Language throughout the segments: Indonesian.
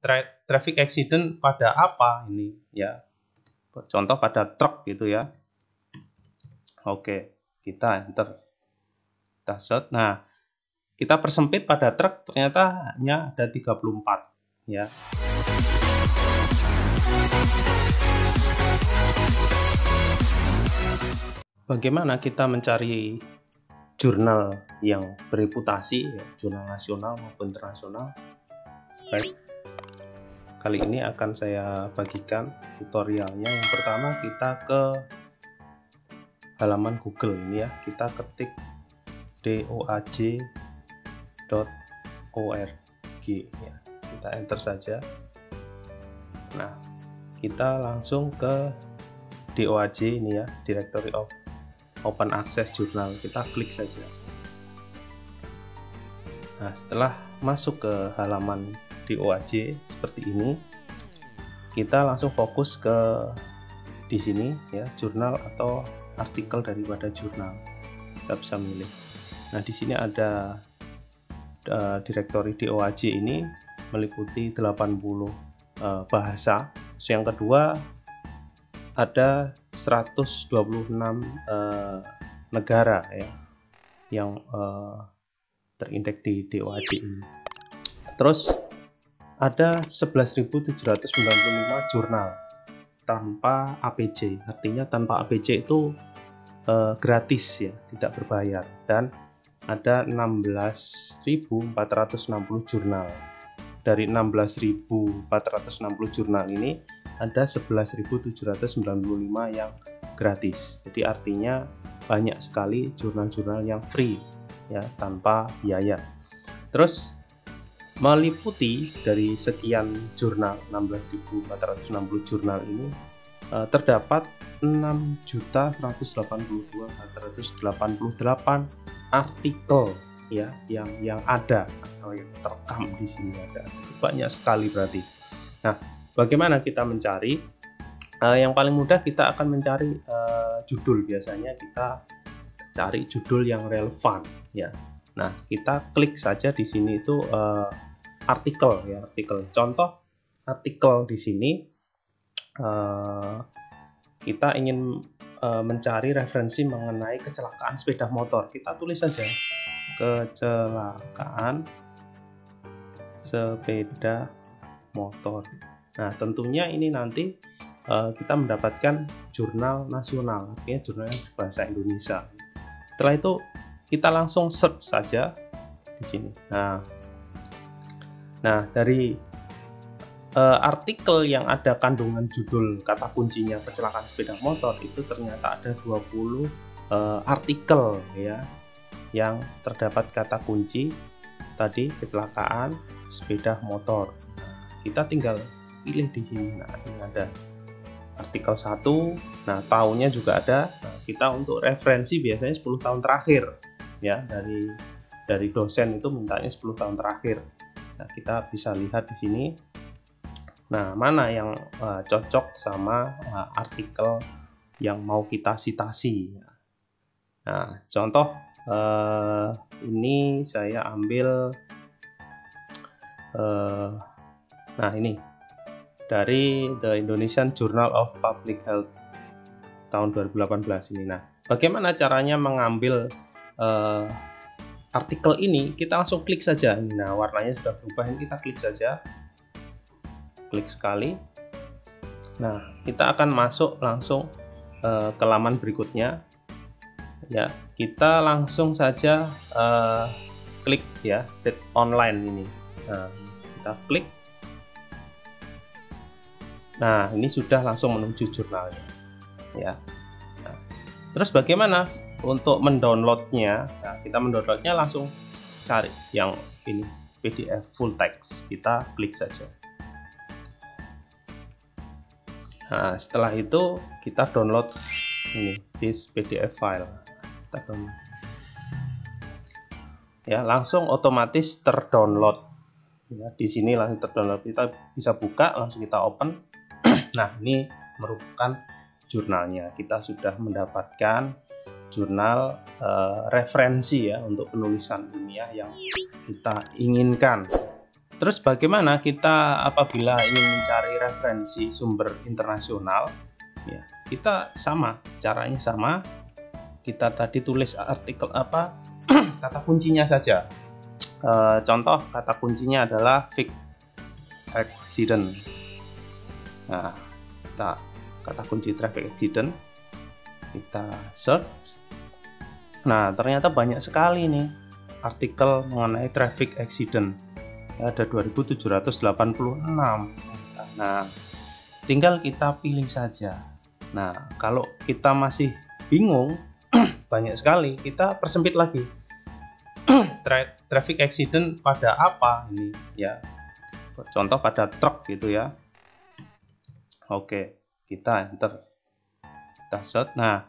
traffic accident pada apa ini ya, contoh pada truk gitu ya. Oke, kita enter, kita search. Nah, kita persempit pada truk, ternyata hanya ada 34 ya. Bagaimana kita mencari jurnal yang bereputasi ya, jurnal nasional maupun internasional? Baik, kali ini akan saya bagikan tutorialnya. Yang pertama, kita ke halaman Google ini ya, kita ketik doaj.org ya, kita enter saja. Nah, kita langsung ke DOAJ ini ya, Directory of Open Access Journal, kita klik saja. Nah, setelah masuk ke halaman DOAJ seperti ini, kita langsung fokus ke di sini ya, jurnal atau artikel daripada jurnal. Kita bisa milih. Nah, di sini ada direktori DOAJ ini meliputi 80 bahasa. Yang kedua, ada 126 negara ya yang terindeks di DOAJ ini. Terus ada 11.795 jurnal tanpa APC. Artinya tanpa APC itu gratis ya, tidak berbayar. Dan ada 16.460 jurnal. Dari 16.460 jurnal ini ada 11.795 yang gratis. Jadi artinya banyak sekali jurnal-jurnal yang free ya, tanpa biaya. Terus meliputi dari sekian jurnal, 16.460 jurnal ini terdapat 6.182.488 artikel ya yang ada atau yang terekam di sini ada. Itu banyak sekali berarti. Nah, bagaimana kita mencari? Yang paling mudah kita akan mencari judul. Biasanya kita cari judul yang relevan ya. Nah, kita klik saja di sini itu artikel ya, artikel. Contoh artikel di sini kita ingin mencari referensi mengenai kecelakaan sepeda motor. Kita tulis saja kecelakaan sepeda motor. Nah, tentunya ini nanti kita mendapatkan jurnal nasional, artinya jurnal yang berbahasa Indonesia. Setelah itu kita langsung search saja di sini. Nah dari artikel yang ada kandungan judul kata kuncinya kecelakaan sepeda motor itu ternyata ada 20 artikel ya yang terdapat kata kunci tadi kecelakaan sepeda motor. Kita tinggal pilih di sini. Nah, ini ada artikel 1. Nah, tahunnya juga ada. Nah, kita untuk referensi biasanya 10 tahun terakhir ya, dari dosen itu mintanya 10 tahun terakhir. Nah, kita bisa lihat di sini. Nah, mana yang cocok sama artikel yang mau kita citasi. Nah, contoh ini saya ambil nah ini dari The Indonesian Journal of Public Health tahun 2018 ini. Nah, bagaimana caranya mengambil artikel ini? Kita langsung klik saja. Nah, warnanya sudah berubah, ini kita klik saja. Klik sekali. Nah, kita akan masuk langsung ke laman berikutnya. Ya, kita langsung saja klik ya, read online ini. Nah, kita klik. Nah, ini sudah langsung menuju jurnalnya. Ya. Nah, terus bagaimana untuk mendownloadnya? Nah, kita mendownloadnya langsung cari yang ini PDF full text. Kita klik saja. Nah, setelah itu kita download ini this PDF file. Kita download. Ya, langsung otomatis terdownload. Ya, di sini langsung terdownload. Kita bisa buka, langsung kita open. Nah, ini merupakan jurnalnya. Kita sudah mendapatkan jurnal referensi ya untuk penulisan ilmiah yang kita inginkan. terus bagaimana kita apabila ingin mencari referensi sumber internasional? Ya, kita sama, caranya sama. Kita tadi tulis artikel apa, kata kuncinya saja. Contoh kata kuncinya adalah fake accident. Nah, kita kata kunci traffic accident, kita search. Nah, ternyata banyak sekali nih artikel mengenai traffic accident. Ada 2786. Nah, tinggal kita pilih saja. Nah, kalau kita masih bingung, banyak sekali, kita persempit lagi. Traffic accident pada apa ini ya? Contoh pada truk gitu ya. Oke, kita enter, kita search. Nah,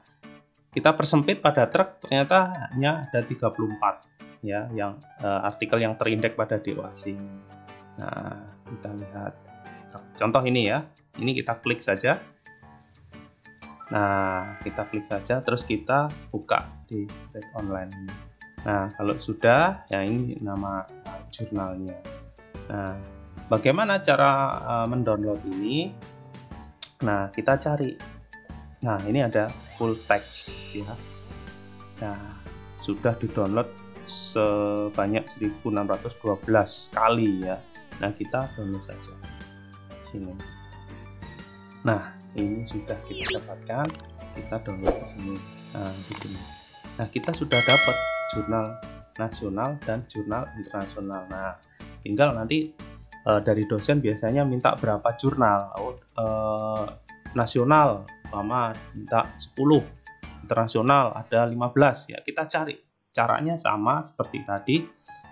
kita persempit pada truk, ternyata hanya ada 34 ya yang artikel yang terindeks pada DOAC. Nah, kita lihat contoh ini ya. Ini kita klik saja. Nah, kita klik saja, terus kita buka di Read Online. Nah, kalau sudah, ya ini nama jurnalnya. Nah, bagaimana cara mendownload ini? Nah, kita cari. Nah, ini ada full text ya. Nah, sudah di-download sebanyak 1612 kali ya. Nah, kita download saja sini. Nah, ini sudah kita dapatkan, kita download ke sini. Nah, di sini. Nah, kita sudah dapat jurnal nasional dan jurnal internasional. Nah, tinggal nanti dari dosen biasanya minta berapa jurnal. Nasional sama minta 10, internasional ada 15 ya. Kita cari. Caranya sama seperti tadi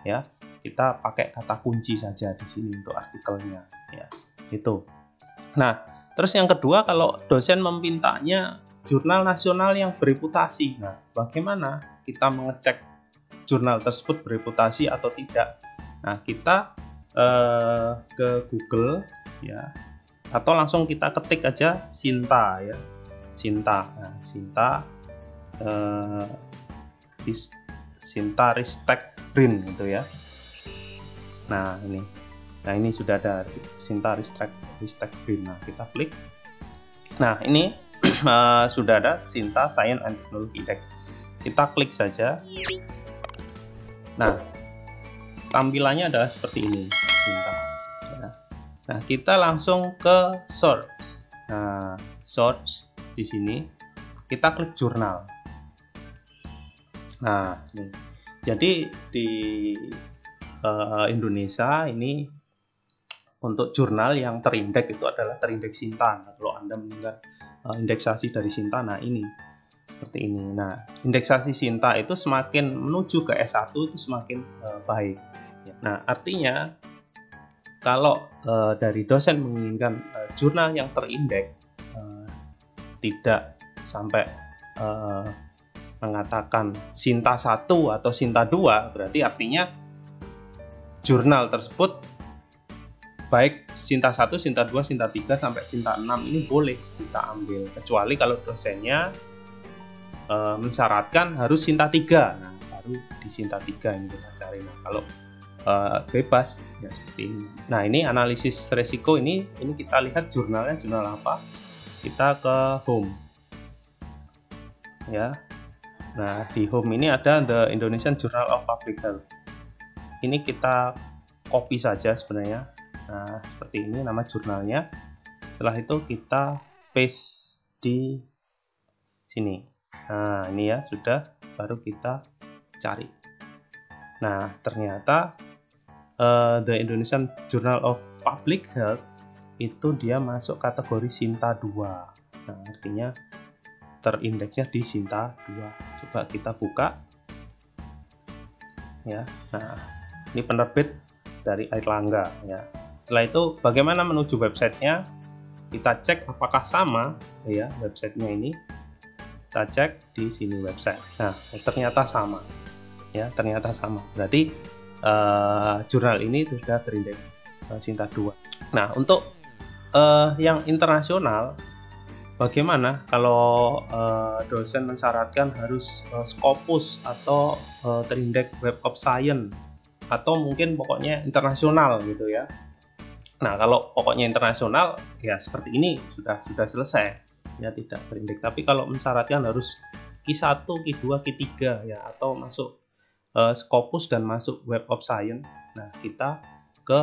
ya. Kita pakai kata kunci saja di sini untuk artikelnya ya. Itu. Nah, terus yang kedua, kalau dosen memintanya jurnal nasional yang bereputasi. Nah, bagaimana kita mengecek jurnal tersebut bereputasi atau tidak? Nah, kita ke Google ya, atau langsung kita ketik aja Sinta ya. Sinta. Nah, Sinta Ristek Brin gitu ya. Nah, ini sudah ada Sinta Ristek Brin. Nah, kita klik. Nah, ini sudah ada Sinta Science and Technology Index. Kita klik saja. Nah, tampilannya adalah seperti ini, Sinta. Nah, kita langsung ke search. Nah, search di sini. Kita klik jurnal. Nah, ini. Jadi di Indonesia ini untuk jurnal yang terindeks itu adalah terindeks Sinta. Nah, kalau Anda mendengar indeksasi dari Sinta, nah ini seperti ini. Nah, indeksasi Sinta itu semakin menuju ke S1 itu semakin baik. Nah, artinya kalau dari dosen menginginkan jurnal yang terindeks, tidak sampai mengatakan Sinta 1 atau Sinta 2, berarti artinya jurnal tersebut baik Sinta 1, Sinta 2, Sinta 3 sampai Sinta 6 ini boleh kita ambil, kecuali kalau dosennya mensyaratkan harus Sinta 3. Nah, baru di Sinta 3 ini kita cari. Nah, kalau bebas ya seperti ini. Nah, ini analisis resiko, ini kita lihat jurnalnya jurnal apa. Kita ke home ya. Nah, di home ini ada The Indonesian Journal of Public Health. Ini kita copy saja sebenarnya. Nah, seperti ini nama jurnalnya. Setelah itu kita paste di sini. Nah, ini ya sudah, baru kita cari. Nah, ternyata The Indonesian Journal of Public Health itu dia masuk kategori Sinta 2. Nah, artinya terindeksnya di Sinta 2. Coba kita buka ya. Nah, ini penerbit dari Airlangga ya. Setelah itu bagaimana menuju websitenya? Kita cek apakah sama ya websitenya ini. Kita cek di sini website. Nah, ternyata sama ya, ternyata sama. Berarti jurnal ini sudah terindeks Sinta 2. Nah, untuk yang internasional, bagaimana kalau dosen mensyaratkan harus Scopus atau terindeks Web of Science? atau mungkin pokoknya internasional gitu ya. Nah, kalau pokoknya internasional ya seperti ini sudah selesai ya, tidak terindeks. Tapi kalau mensyaratkan harus Q1, Q2, Q3 ya, atau masuk Scopus dan masuk Web of Science. Nah, kita ke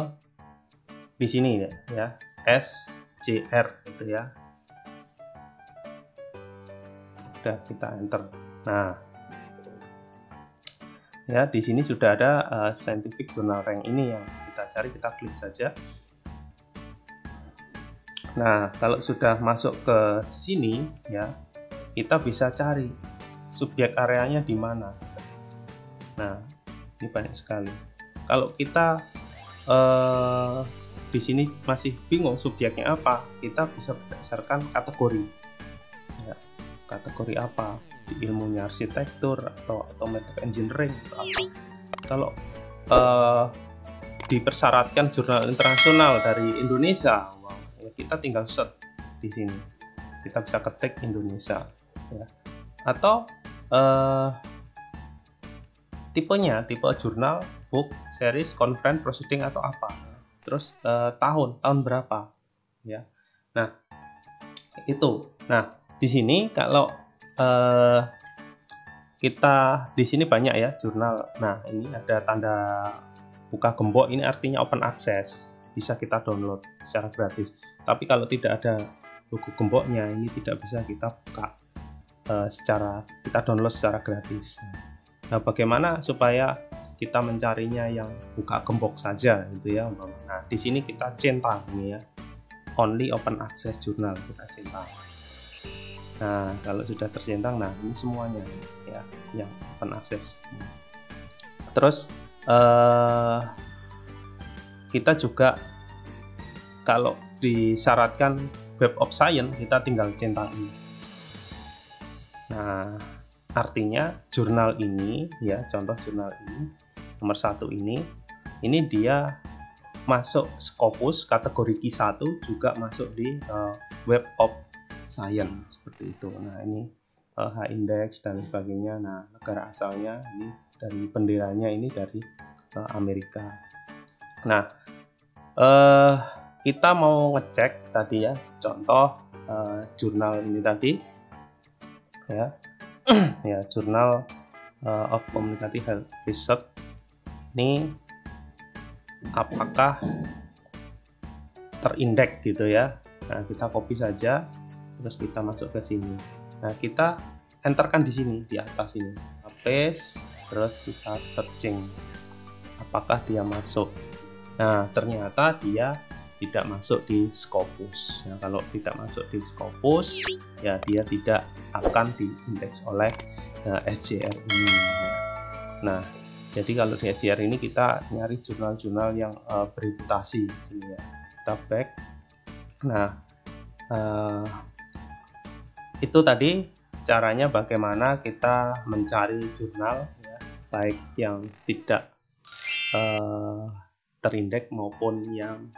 di sini ya, SJR gitu ya. Udah kita enter. Nah, ya di sini sudah ada scientific journal rank ini yang kita cari, kita klik saja. Nah, kalau sudah masuk ke sini ya, kita bisa cari subjek areanya di mana. Nah, ini banyak sekali. Kalau kita di sini masih bingung subjeknya apa, kita bisa berdasarkan kategori. Ya, kategori apa? Di ilmunya arsitektur atau automotive engineering atau apa. Kalau dipersyaratkan jurnal internasional dari Indonesia, kita tinggal search di sini, kita bisa ketik Indonesia ya. Atau tipenya, tipe jurnal, book, series, conference, proceeding atau apa, terus tahun berapa ya. Nah, itu. Nah, di sini kalau kita di sini banyak ya jurnal. Nah, ini ada tanda buka gembok, ini artinya open access, bisa kita download secara gratis. Tapi kalau tidak ada logo gemboknya, ini tidak bisa kita buka kita download secara gratis. Nah, bagaimana supaya kita mencarinya yang buka gembok saja gitu ya. Nah, di sini kita centang ini ya, only open access journal, kita centang. Nah, kalau sudah tercentang, nah ini semuanya ya yang open access. Terus kita juga kalau disyaratkan Web of Science, kita tinggal centang ini. Nah, artinya jurnal ini ya, contoh jurnal ini nomor 1 ini dia masuk Scopus kategori Q1, juga masuk di Web of Science seperti itu. Nah, ini H-index dan sebagainya. Nah, negara asalnya ini dari benderanya ini dari Amerika. Nah, kita mau ngecek tadi ya, contoh jurnal ini tadi ya, ya jurnal of Communicative Health Research ini apakah terindeks gitu ya. Nah, kita copy saja, terus kita masuk ke sini. Nah, kita enterkan di sini di atas ini, paste, terus kita searching apakah dia masuk. Nah, ternyata dia tidak masuk di Scopus. Nah, kalau tidak masuk di Scopus, ya dia tidak akan diindeks oleh SJR ini. Nah, jadi kalau di SJR ini kita nyari jurnal-jurnal yang bereputasi sini ya. Kita back. Nah, itu tadi caranya bagaimana kita mencari jurnal ya, baik yang tidak terindeks maupun yang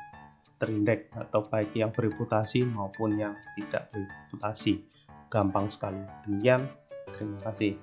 terindeks, atau baik yang bereputasi maupun yang tidak bereputasi. Gampang sekali. Demikian, terima kasih.